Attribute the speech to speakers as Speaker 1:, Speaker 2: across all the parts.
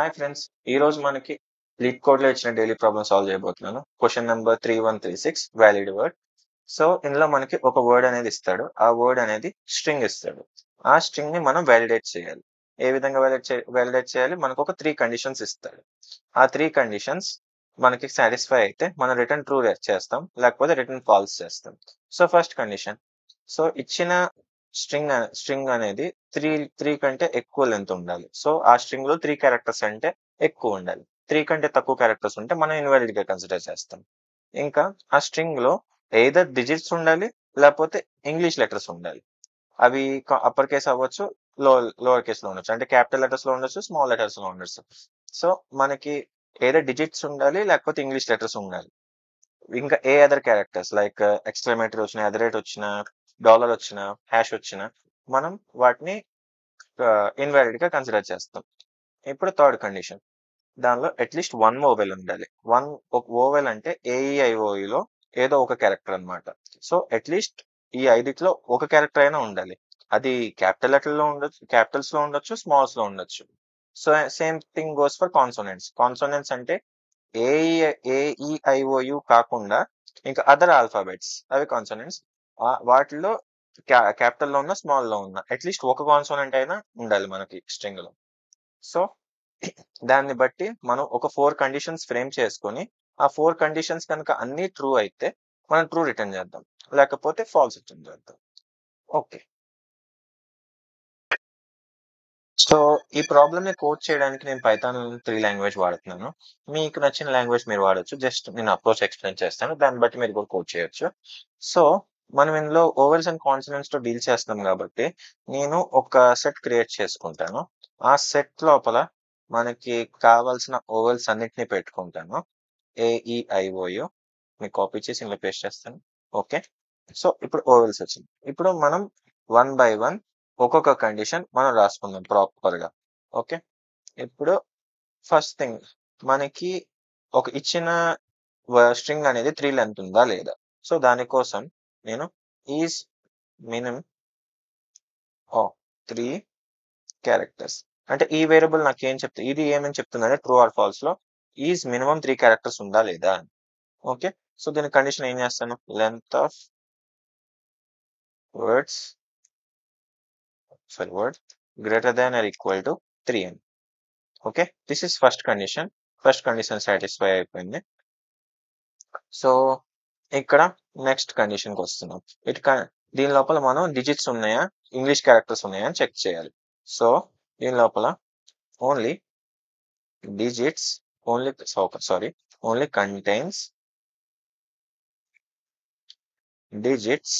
Speaker 1: Hi friends. ఈరోజు మనకి lead కోడ్‌లో ఇచ్చిన డైలీ ప్రాబ్లమ్ సాల్వ్ చేయబోతున్నాను. Question number 3136 valid word. So, ఇందులో మనకి ఒక వర్డ్ అనేది ఇస్తాడు. ఆ వర్డ్ అనేది స్ట్రింగ్ ఇస్తాడు. ఆ స్ట్రింగ్‌ని మనం వాలిడేట్ చేయాలి. ఏ విధంగా వాలిడేట్ చేయాలి? మనకొక 3 కండిషన్స్ ఇస్తాడు. ఆ 3 కండిషన్స్ మనకి సాటిస్ఫై అయితే మనం రిటర్న్ ట్రూ చేస్తాం. లేకపోతే రిటర్న్ ఫాల్స్ చేస్తాం. So, first condition. సో, ఇచ్చిన స్ట్రింగ్ అనేది 3 కంటే ఎక్కువ లెంత్ ఉండాలి. సో, ఆ స్ట్రింగ్‌లో 3 క్యారెక్టర్స్ అంటే ఎక్కువ ఉండాలి. 3 కంటే తక్కువ క్యారెక్టర్స్ ఉంటే మనం ఇన్‌వాలిడ్‌గా కన్సిడర్ చేస్తాం. ఇంకా ఆ స్ట్రింగ్‌లో ఎయిదర్ డిజిట్స్ ఉండాలి, లేకపోతే ఇంగ్లీష్ లెటర్స్ ఉండాలి. అవి అప్పర్ కేస్ అవ్వచ్చు, లో లోవర్ కేస్‌లో ఉండొచ్చు. అంటే క్యాపిటల్ లెటర్స్‌లో ఉండొచ్చు, స్మాల్ లెటర్స్‌లో ఉండొచ్చు. సో, మనకి ఎయిదర్ డిజిట్స్ ఉండాలి, లేకపోతే ఇంగ్లీష్ లెటర్స్ ఉండాలి. ఇంకా ఏ అదర్ క్యారెక్టర్స్ లైక్ ఎక్స్‌క్లమేటరీ వచ్చినా, అట్ వచ్చినా, డాలర్ వచ్చినా, హాష్ వచ్చినా మనం వాటిని ఇన్‌వాలిడ్‌గా కన్సిడర్ చేస్తాం. ఇప్పుడు థర్డ్ కండిషన్. దానిలో అట్‌లీస్ట్ 1 వోవెల్ ఉండాలి. ఒక వోవెల్ అంటే ఏఈఐఓయూలో ఏదో ఒక క్యారెక్టర్ అన్నమాట. సో, అట్‌లీస్ట్ ఈ 5 ఒక క్యారెక్టర్ అయినా ఉండాలి. అది క్యాపిటల్ లెటర్‌లో ఉండొచ్చు, క్యాపిటల్స్‌లో ఉండొచ్చు, స్మాల్స్‌లో ఉండొచ్చు. So, same thing goes for consonants. Consonants అంటే ఏఈఐఓయు కాకుండా ఇంకా అదర్ ఆల్ఫాబెట్స్ అవి కాన్సోనెంట్స్. వాటిలో క్యాపిటల్‌లో ఉన్న, స్మాల్‌లో ఉన్న అట్‌లీస్ట్ ఒక కాన్సోనెంట్ అయినా ఉండాలి మనకి స్ట్రింగ్‌లో. సో, దాన్ని బట్టి మనం ఒక 4 కండిషన్స్ ఫ్రేమ్ చేసుకొని, ఆ 4 కండిషన్స్ కనుక అన్నీ ట్రూ అయితే మనం ట్రూ రిటర్న్ చేద్దాం. లేకపోతే ఫాల్స్ రిటర్న్ చేద్దాం. ఓకే. సో, ఈ ప్రాబ్లమ్‌ని కోడ్ చేయడానికి నేను పైథాన్ 3 లాంగ్వేజ్ వాడుతున్నాను. మీకు నచ్చిన లాంగ్వేజ్ మీరు వాడొచ్చు. జస్ట్ నేను అప్రోచ్ ఎక్స్‌ప్లెయిన్ చేస్తాను. దాన్ని బట్టి మీరు కూడా కోడ్ చేయొచ్చు. సో, మనం ఇందులో ఓవెల్స్ అండ్ కాన్సోనెంట్స్‌తో డీల్ చేస్తున్నాం కాబట్టి, నేను ఒక సెట్ క్రియేట్ చేసుకుంటాను. ఆ సెట్ లోపల మనకి కావాల్సిన ఓవెల్స్ అన్నిటిని పెట్టుకుంటాను. ఏఈఐఓయు మీకు కాపీ చేసి ఇందులో పేస్ట్ చేస్తాను. ఓకే. సో, ఇప్పుడు ఓవెల్స్ వచ్చింది. ఇప్పుడు మనం 1 బై 1 ఒక్కొక్క కండిషన్ మనం రాసుకుందాం ప్రాపర్‌గా. ఓకే. ఇప్పుడు ఫస్ట్ థింగ్ మనకి ఒక ఇచ్చిన స్ట్రింగ్ అనేది 3 లెంత్ ఉందా లేదా? సో, దానికోసం నేను ఈస్ మినిమమ్ ఆఫ్ 3 క్యారెక్టర్స్. అంటే ఈ వేరియబుల్ ఇది ఏమని చెప్తుందంటే ట్రూ ఆర్ ఫాల్స్‌లో ఈస్ మినిమమ్ 3 క్యారెక్టర్స్ ఉందా లేదా అని. ఓకే. సో, దీని కండిషన్ ఏం చేస్తాను? Length of words word greater than or equal to 3 అని. Okay. This is first condition. First condition satisfy అయిపోయింది. సో, ఇక్కడ నెక్స్ట్ కండిషన్‌కి వస్తున్నాం. దీని లోపల మనం డిజిట్స్ ఉన్నాయా? ఇంగ్లీష్ క్యారెక్టర్స్ ఉన్నాయా? అని చెక్ చేయాలి. సో, దీని లోపల only digits only contains digits,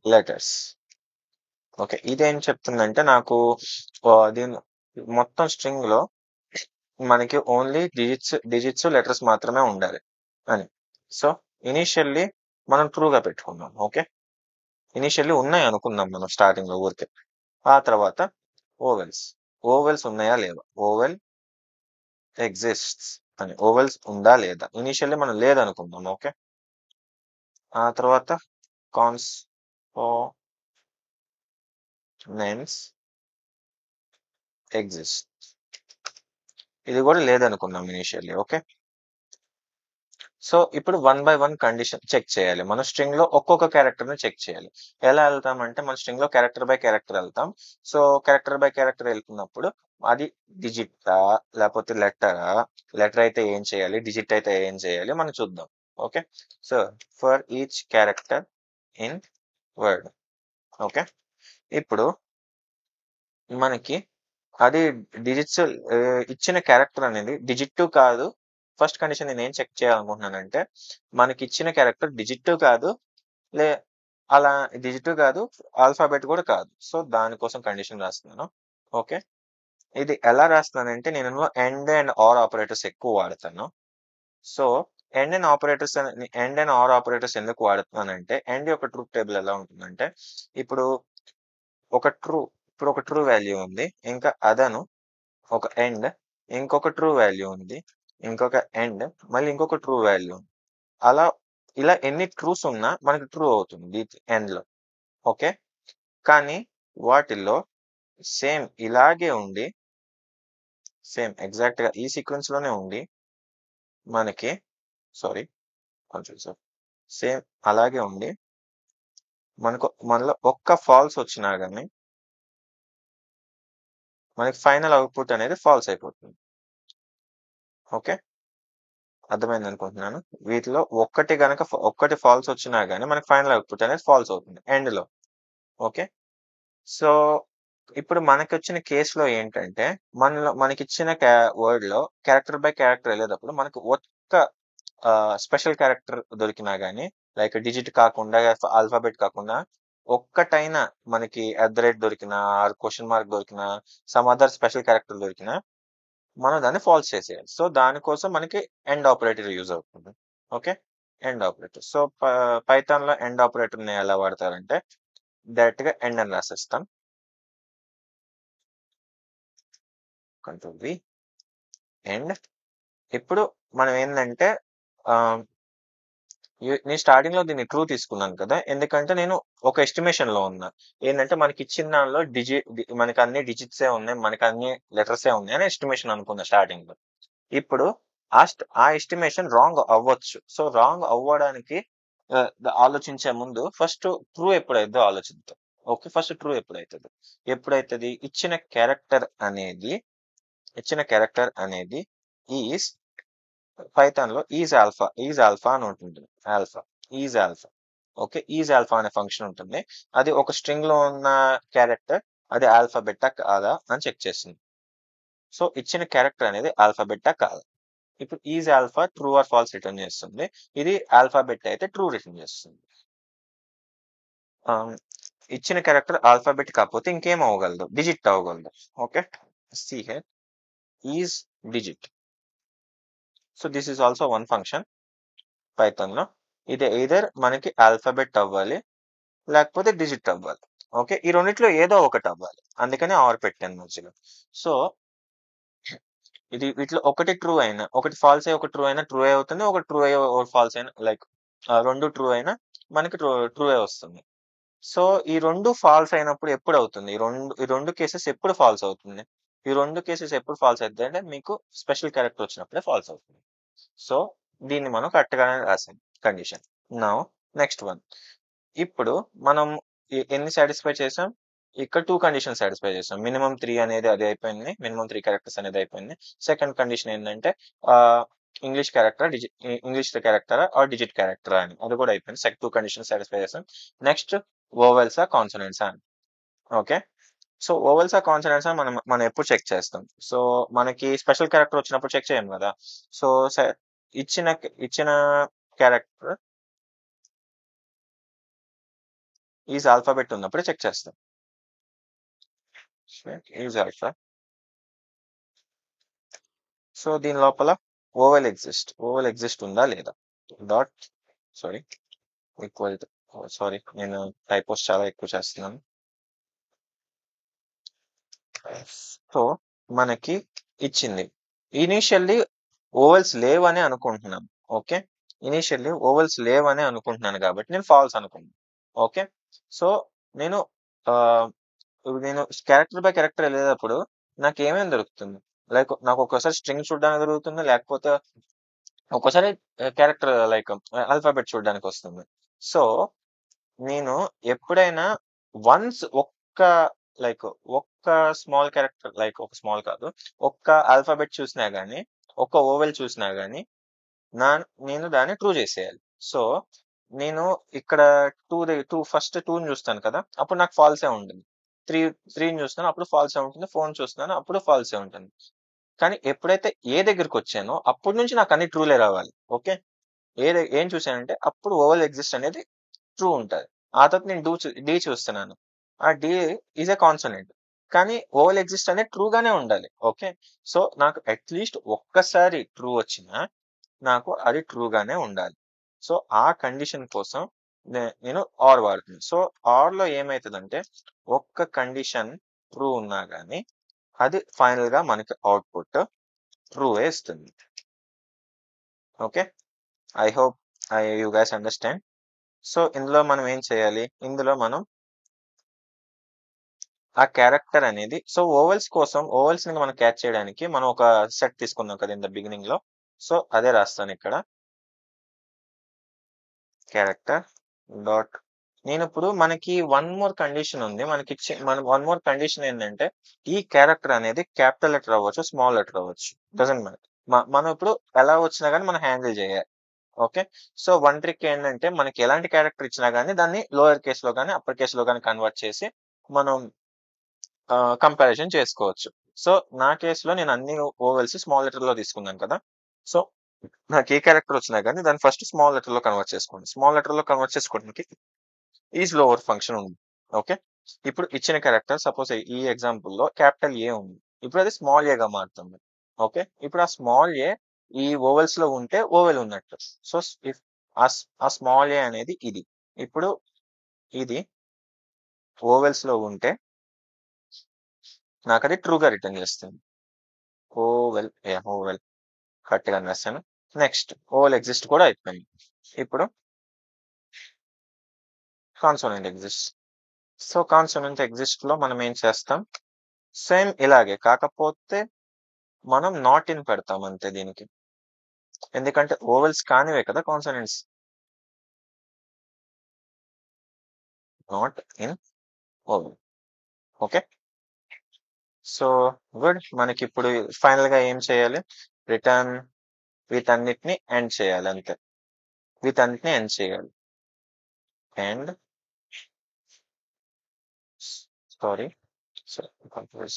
Speaker 1: letters. Okay. ఇదేం చెప్తుందంటే నాకు దీని మొత్తం స్ట్రింగ్‌లో మనకి ఓన్లీ డిజిట్స్, లెటర్స్ మాత్రమే ఉండాలి అని. సో, ఇనీషియల్లీ మనం ట్రూగా పెట్టుకుందాం. ఓకే. ఇనీషియల్లీ ఉన్నాయి అనుకుందాం మనం స్టార్టింగ్‌లో ఊరికే. ఆ తర్వాత ఓవెల్స్. ఓవెల్స్ ఉన్నాయా లేవా? ఓవెల్ ఎగ్జిస్ట్స్ అని. ఓవెల్స్ ఉందా లేదా? ఇనీషియల్లీ మనం లేదనుకుందాం. ఓకే. ఆ తర్వాత కాన్సోనెంట్స్ ఎగ్జిస్ట్. ఇది కూడా లేదనుకుందాం ఇనీషియల్లీ. ఓకే. సో, ఇప్పుడు 1 బై 1 కండిషన్ చెక్ చేయాలి. మన స్ట్రింగ్‌లో ఒక్కొక్క క్యారెక్టర్‌ని చెక్ చేయాలి. ఎలా ఎళ్తామంటే మన స్ట్రింగ్‌లో క్యారెక్టర్ బై క్యారెక్టర్ ఎళ్తాం. సో, క్యారెక్టర్ బై క్యారెక్టర్ ఎళ్తున్నప్పుడు అది డిజిటా? లేపోతే లెటరా? లెటర్ అయితే ఏం చేయాలి? డిజిట్ అయితే ఏం చేయాలి? మనం చూద్దాం. Okay. So, for each character in word. Okay. ఇప్పుడు మనకి అది డిజిట్స్ ఇచ్చిన క్యారెక్టర్ అనేది డిజిట్ కాదు. ఫస్ట్ కండిషన్ నేనేం చెక్ చేయాలనుకుంటున్నానంటే, మనకిచ్చిన క్యారెక్టర్ డిజిట్ కాదు. లే అలా డిజిట్ కాదు. ఆల్ఫాబెట్ కూడా కాదు. సో, దానికోసం కండిషన్ రాస్తున్నాను. ఓకే. ఇది ఎలా రాస్తున్నానంటే నేను అండ్ ఆర్ ఆపరేటర్స్ ఎక్కువ వాడతాను. So, AND and OR operators ఎందుకు వాడుతున్నానంటే, ఎండ్ యొక్క ట్రూత్ టేబుల్ ఎలా ఉంటుందంటే, ఇప్పుడు ఒక ట్రూ ఇప్పుడు ఒక ట్రూ వాల్యూ ఉంది. ఇంకా అదను ఒక ఎండ్, ఇంకొక ట్రూ వాల్యూ ఉంది. ఇంకొక ఎండ్, మళ్ళీ ఇంకొక ట్రూ వాల్యూ ఉంది. అలా ఇలా ఎన్ని ట్రూస్ ఉన్నా మనకి ట్రూ అవుతుంది ఎండ్‌లో. ఓకే. కానీ వాటిల్లో సేమ్ ఇలాగే ఉండి సేమ్ ఎగ్జాక్ట్‌గా ఈ సీక్వెన్స్‌లోనే ఉండి మనకి సారీ కొంచెం సార్. సేమ్ అలాగే ఉండి మనలో ఒక్క ఫాల్స్ వచ్చినా గాని మనకి ఫైనల్ అవుట్‌పుట్ అనేది ఫాల్స్ అయిపోతుంది. ఓకే. అర్థమైందనుకుంటున్నాను. వీటిలో ఒక్కటి ఫాల్స్ వచ్చినా గాని మనకి ఫైనల్ అవుట్‌పుట్ అనేది ఫాల్స్ అవుతుంది ఎండ్‌లో. ఓకే. సో, ఇప్పుడు మనకొచ్చిన కేస్‌లో ఏంటంటే, మనకిచ్చిన వర్డ్‌లో క్యారెక్టర్ బై క్యారెక్టర్ ఎళ్ళేటప్పుడు మనకు ఒక్క స్పెషల్ క్యారెక్టర్ దొరికినా గాని, లైక్ డిజిట్ కాకుండా, ఆల్ఫాబెట్ కాకుండా, ఒక్కటైనా మనకి అట్ ద రేట్ దొరికినా, ఆర్ క్వెషన్ మార్క్ దొరికినా, సమ్ అదర్ స్పెషల్ క్యారెక్టర్ దొరికినా, మనం దాన్ని ఫాల్స్ చేసేయాలి. సో, దానికోసం మనకి ఎండ్ ఆపరేటర్ యూజ్ అవుతుంది. ఓకే. And operator. సో, పైథాన్‌లో ఎండ్ ఆపరేటర్‌ని ఎలా వాడతారంటే, డైరెక్ట్‌గా ఎండ్ అని రాసేస్తాం. Control we end. ఇప్పుడు మనం ఏందంటే ఆహ్, నేను స్టార్టింగ్‌లో దీన్ని ట్రూ తీసుకున్నాను కదా! ఎందుకంటే నేను ఒక ఎస్టిమేషన్‌లో ఉన్నా. ఏందంటే మనకిచ్చిన దానిలో మనకన్ని డిజిట్సే ఉన్నాయి. మనకన్ని లెటర్సే ఉన్నాయి అని ఎస్టిమేషన్ అనుకున్నా స్టార్టింగ్‌లో. ఇప్పుడు ఆ ఎస్టిమేషన్ రాంగ్ అవ్వచ్చు. సో, రాంగ్ అవ్వడానికి ఆలోచించే ముందు ఫస్ట్ ట్రూ ఎప్పుడైద్దో ఆలోచిద్దాం. ఓకే. ఫస్ట్ ట్రూ ఎప్పుడైతది? ఎప్పుడైతది? ఇచ్చిన క్యారెక్టర్ అనేది ఈస్ పైథాన్‌లో ఈజ్ ఆల్ఫా అని ఉంటుంది. Alpha. Is alpha. Okay. Is alpha అనే ఫంక్షన్ ఉంటుంది. అది ఒక స్ట్రింగ్‌లో ఉన్న క్యారెక్టర్ అది ఆల్ఫాబెట్టా కాదా అని చెక్ చేస్తుంది. సో, ఇచ్చిన క్యారెక్టర్ అనేది ఆల్ఫాబెట్టా కాదా? ఇప్పుడు is alpha true or false return చేస్తుంది. ఇది ఆల్ఫాబెట్ అయితే ట్రూ రిటర్న్ చేస్తుంది. ఆహ్, ఇచ్చిన క్యారెక్టర్ ఆల్ఫాబెట్ కాకపోతే ఇంకేం అవ్వగలదు? డిజిట్ అవ్వగలదు. Okay. See here is digit. So, this is also one function పైథాన్‌లో. ఇది ఎయిదర్ మనకి ఆల్ఫాబెట్ అవ్వాలి, లేకపోతే డిజిట్ అవ్వాలి. ఓకే. ఈ రెండిట్లో ఏదో ఒకటి అవ్వాలి. అందుకని ఆర్ పెట్టాను మధ్యలో. సో, వీటిలో ఒకటి ట్రూ అయినా, ఒకటి ఫాల్స్ అయ్యి ఒకటి ట్రూ అయినా ట్రూయే అవుతుంది. ఒకటి ట్రూ అయ్యి ఒకటి ఫాల్స్ అయినా లైక్ 2 ట్రూ అయినా మనకి ట్రూయే వస్తుంది. సో, ఈ 2 ఫాల్స్ అయినప్పుడు ఎప్పుడవుతుంది? ఈ రెండు కేసెస్ ఎప్పుడు ఫాల్స్ అవుతుంది? ఈ 2 కేసెస్ ఎప్పుడు ఫాల్స్ అయిద్దంటే మీకు స్పెషల్ క్యారెక్టర్ వచ్చినప్పుడే ఫాల్స్ అవుతుంది. సో, దీన్ని మనం కరెక్ట్‌గానే రాసాం కండిషన్. Now next one. ఇప్పుడు మనం ఎన్ని సాటిస్ఫై చేసాం? ఇక్కడ 2 కండిషన్స్ సాటిస్ఫై చేసాం. మినిమమ్ 3 అనేది అది అయిపోయింది. మినిమమ్ 3 క్యారెక్టర్స్ అనేది అయిపోయింది. సెకండ్ కండిషన్ ఏందంటే ఆహ్, ఇంగ్లీష్ క్యారెక్టరా ఆర్ డిజిట్ క్యారెక్టరా అని. అది కూడా అయిపోయింది. 2 కండిషన్స్ సాటిస్ఫై చేసాం. నెక్స్ట్ వోవెల్సా? కాన్సోనెంట్సా అని. ఓకే. సో, వోవెల్సా? కాన్సోనెంట్సా మనం మనం ఎప్పుడు చెక్ చేస్తాం. సో, మనకి స్పెషల్ క్యారెక్టర్ వచ్చినప్పుడు చెక్ చేయం గదా! సో, ఇచ్చిన క్యారెక్టర్ ఈజ్ ఆల్ఫాబెట్ ఉన్నప్పుడే చెక్ చేస్తాం. Is alpha. సో, దీని లోపల ఓవెల్ ఎగ్జిస్ట్ ఉందా లేదా? Dot sorry equal to sorry నేను టైపోస్ చాలా ఎక్కువ చేస్తున్నాను. సో, మనకి ఇచ్చింది. ఇనీషియల్లీ ఓవెల్స్ లేవనే అనుకుంటున్నాం. ఓకే. ఇనీషియల్లీ ఓవెల్స్ లేవనే అనుకుంటున్నాను కాబట్టి నేను ఫాల్స్ అనుకున్నాను. ఓకే. సో, నేను ఆహ్, నేను క్యారెక్టర్ బై క్యారెక్టర్ ఎళ్ళేటప్పుడు నాకేమేమి దొరుకుతుంది? లైక్ నాకు ఒక్కోసారి స్ట్రింగ్ చూడడానికి దొరుకుతుంది. లేకపోతే ఒక్కోసారి క్యారెక్టర్ లైక్ ఆల్ఫాబెట్ చూడడానికొస్తుంది. సో, నేను ఎప్పుడైనా వన్స్ లైక్ ఒక్క స్మాల్ క్యారెక్టర్ లైక్ ఒక స్మాల్ కాదు. ఒక్క ఆల్ఫాబెట్ చూసినా గాని, ఒక్క ఓవెల్ చూసినా గాని, నా నేను దాన్ని ట్రూ చేసేయాలి. సో, నేను ఇక్కడ 2 ఫస్ట్ 2ని చూస్తాను కదా! అప్పుడు నాకు ఫాల్సే ఉంటుంది. 3ని చూస్తాను అప్పుడు ఫాల్సే ఉంటుంది. 4ని చూస్తున్నాను అప్పుడు ఫాల్సే ఉంటుంది. కానీ ఎప్పుడైతే ఏ దగ్గరికొచ్చానో అప్పటి నుంచి నాకు అన్ని ట్రూలే రావాలి. ఓకే. ఏం చూసానంటే అప్పుడు ఓవెల్ ఎగ్జిస్ట్ అనేది ట్రూ ఉంటది. ఆ తర్వాత నేను డి చూస్తున్నాను. ఆ డి ఈస్ ఎ కాన్సోనెంట్. కానీ ఓవెల్ ఎగ్జిస్ట్ అనేది ట్రూ గానే ఉండాలి. ఓకే. సో, నాకు అట్‌లీస్ట్ ఒక్కసారి ట్రూ వచ్చినా నాకు అది ట్రూ గానే ఉండాలి. సో, ఆ కండిషన్ కోసం నేను ఆర్ వాడుతున్నా. సో, ఆర్‌లో ఏమైతదంటే ఒక్క కండిషన్ ట్రూ ఉన్నా గాని అది ఫైనల్‌గా మనకి అవుట్‌పుట్ ట్రూయే ఇస్తుంది. Okay. I hope you guys understand. So, ఇందులో మనం ఏం చేయాలి? ఇందులో మనం ఆ క్యారెక్టర్ అనేది సో, ఓవెల్స్‌ని మనం క్యాచ్ చేయడానికి మనం ఒక సెట్ తీసుకున్నాం కదా! ఇన్ ద బిగినింగ్‌లో. సో, అదే రాస్తానిక్కడ. క్యారెక్టర్ డాట్ నేనిప్పుడు మనకి వన్ మోర్ కండిషన్ ఉంది. వన్ మోర్ కండిషన్ ఏంటంటే, ఈ క్యారెక్టర్ అనేది క్యాపిటల్ లెటర్ అవ్వచ్చు, స్మాల్ లెటర్ అవ్వచ్చు. Doesn't matter. మనం ఇప్పుడు ఎలా వచ్చినా గాని మనం హ్యాండిల్ చేయాలి. ఓకే. సో, వన్ ట్రిక్ ఏంటంటే, మనకి ఎలాంటి క్యారెక్టర్ ఇచ్చినా గాని దాన్ని లోయర్ కేస్‌లో గాని, అప్పర్ కేస్‌లో గాని కన్వర్ట్ చేసి మనం కంపారిజన్ చేసుకోవచ్చు. సో, నా కేస్‌లో నేను అన్ని ఓవెల్స్ స్మాల్ లెటర్‌లో తీసుకున్నాను కదా! సో, నాకు ఏ క్యారెక్టర్ వచ్చినా గాని దాన్ని ఫస్ట్ స్మాల్ లెటర్‌లో కన్వర్ట్ చేసుకోండి. స్మాల్ లెటర్‌లో కన్వర్ట్ చేసుకోవడానికి ఈజ్ లోవర్ ఫంక్షన్ ఉంది. ఓకే. ఇప్పుడు ఇచ్చిన క్యారెక్టర్ సపోజ్ ఈ ఎగ్జాంపుల్‌లో క్యాపిటల్ ఏ ఉంది. ఇప్పుడు అది స్మాల్ ఏగా మారుతుంది. ఓకే. ఇప్పుడు ఆ స్మాల్ ఏ ఈ ఓవెల్స్‌లో ఉంటే ఓవెల్ ఉన్నట్టు. సో, ఇఫ్ ఆ స్మాల్ ఏ అనేది ఇది. ఇప్పుడు ఇది ఓవెల్స్‌లో ఉంటే నాకది ట్రూగా రిటర్న్ చేస్తుంది. ఓవెల్ కరెక్ట్‌గానే రాసాను. నెక్స్ట్ ఓవెల్ ఎగ్జిస్ట్ కూడా అయిపోయింది. ఇప్పుడు కాన్సోనెంట్ ఎగ్జిస్ట్. సో, కాన్సోనెంట్ ఎగ్జిస్ట్‌లో మనం ఏం చేస్తాం? సేమ్ ఇలాగే. కాకపోతే మనం నాట్ ఇన్ పెడతాం అంతే దీనికి. ఎందుకంటే ఓవెల్స్ కానివే కదా consonants. Not in vowel. Okay. So, good. మనకిప్పుడు ఫైనల్‌గా ఏం చేయాలి? రిటర్న్ వీటన్నిటిని ఎండ్ చేయాలి అంతే. వీటన్నిటిని ఎండ్ చేయాలి. End sorry. So, control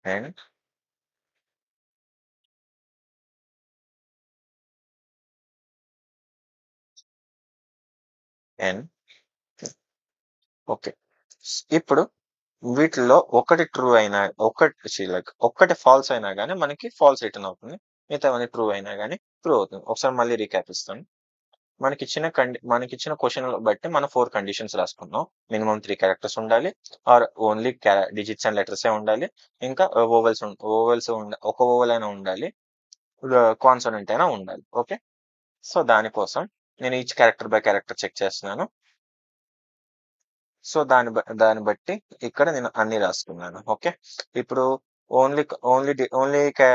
Speaker 1: end end okay. ఇప్పుడు వీటిల్లో ఒకటి ట్రూ అయినా ఒక్కటి ఫాల్స్ అయినా గాని మనకి ఫాల్స్ రిటర్న్ అవుతుంది. మిగతావన్నీ ట్రూ అయినా గాని ట్రూ అవుతుంది. ఒకసారి మళ్ళీ రీక్యాప్ ఇస్తాను. మనకిచ్చిన క్వెషన్‌ని బట్టి మనం 4 కండిషన్స్ రాసుకున్నాం. మినిమమ్ 3 క్యారెక్టర్స్ ఉండాలి. ఆర్ ఓన్లీ డిజిట్స్ అండ్ లెటర్సే ఉండాలి. ఇంకా ఒక వోవెల్ అయినా ఉండాలి. కాన్సోనెంట్ అయినా ఉండాలి. ఓకే. సో, దానికోసం నేను each character by character check చేస్తున్నాను. సో, దాన్ని బట్టి ఇక్కడ నేను అన్నీ రాసుకున్నాను. ఓకే. ఇప్పుడు ఓన్లీ ఓన్లీ డి ఓన్లీ క్యా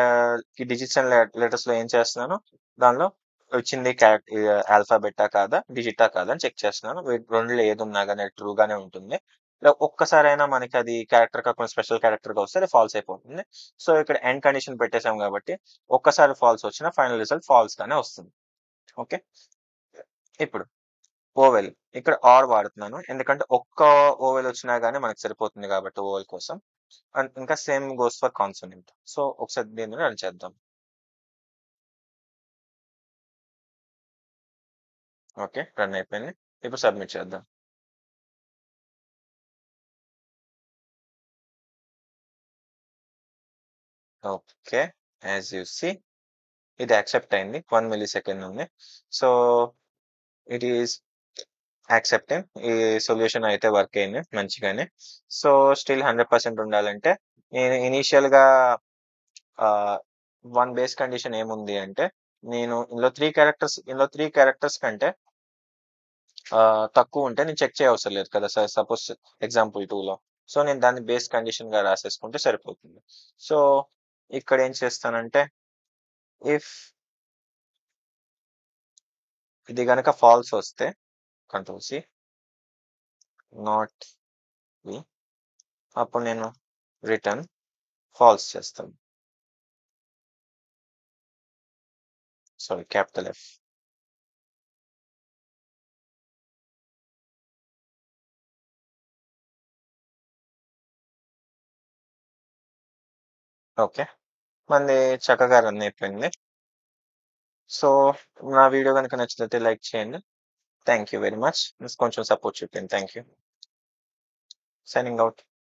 Speaker 1: డిజిట్స్ అండ్ లెటర్స్‌లో ఏం చేస్తున్నాను, దానిలో వచ్చింది ఆల్ఫాబెటా కాదా, డిజిటా కాదా అని చెక్ చేస్తున్నాను. రెండిట్లో ఏదున్నా గాని అది ట్రూ గానే ఉంటుంది. ఒక్కసారైనా మనకది క్యారెక్టర్ కాకుండా స్పెషల్ క్యారెక్టర్‌గా వస్తే అది ఫాల్స్ అయిపోతుంది. సో, ఇక్కడ ఎండ్ కండిషన్ పెట్టేసాం కాబట్టి ఒక్కసారి ఫాల్స్ వచ్చినా ఫైనల్ రిజల్ట్ ఫాల్స్ గానే వస్తుంది. ఓకే. ఇప్పుడు ఓవెల్. ఇక్కడ ఆర్ వాడుతున్నాను. ఎందుకంటే ఒక్క ఓవెల్ వచ్చినా గాని మనకు సరిపోతుంది కాబట్టి ఓవెల్ కోసం. అండ్ ఇంకా same goes for consonant. So, ఒకసారి దీన్ని రన్ చేద్దాం. ఓకే. రన్ అయిపోయింది. ఇప్పుడు సబ్మిట్ చేద్దాం. ఓకే. యాస్ యూ సీ ఇది యాక్సెప్ట్ అయింది. 1 మిల్లీ సెకండ్ ఉంది. So, it is accepting. ఈ సొల్యూషన్ అయితే వర్క్ అయింది మంచిగానే. సో, స్టిల్ 100% ఉండాలంటే నేను ఇనీషియల్‌గా ఆహ్, 1 బేస్ కండిషన్ ఏముంది అంటే, నేను ఇందులో 3 క్యారెక్టర్స్ కంటే తక్కువుంటే నేను చెక్ చేయవసరం లేదు కదా! సపోజ్ ఎగ్జాంపుల్ 2లో. సో, నేను దాన్ని బేస్ కండిషన్‌గా రాసేసుకుంటే సరిపోతుంది. సో, ఇక్కడేం చేస్తానంటే, ఇఫ్ ఇది గనక ఫాల్స్ వస్తే కంట్రోల్ సి నాట్ వి అప్పుడు నేను రిటర్న్ ఫాల్స్ చేస్తాను. Sorry capital F. ఓకే. మనది చక్కగా రన్ అయిపోయింది. సో, నా వీడియో గనుక నచ్చినట్లయితే లైక్ చేయండి. Thank you very much. కొంచెం సపోర్ట్ చూపిండి. Thank you. Signing out.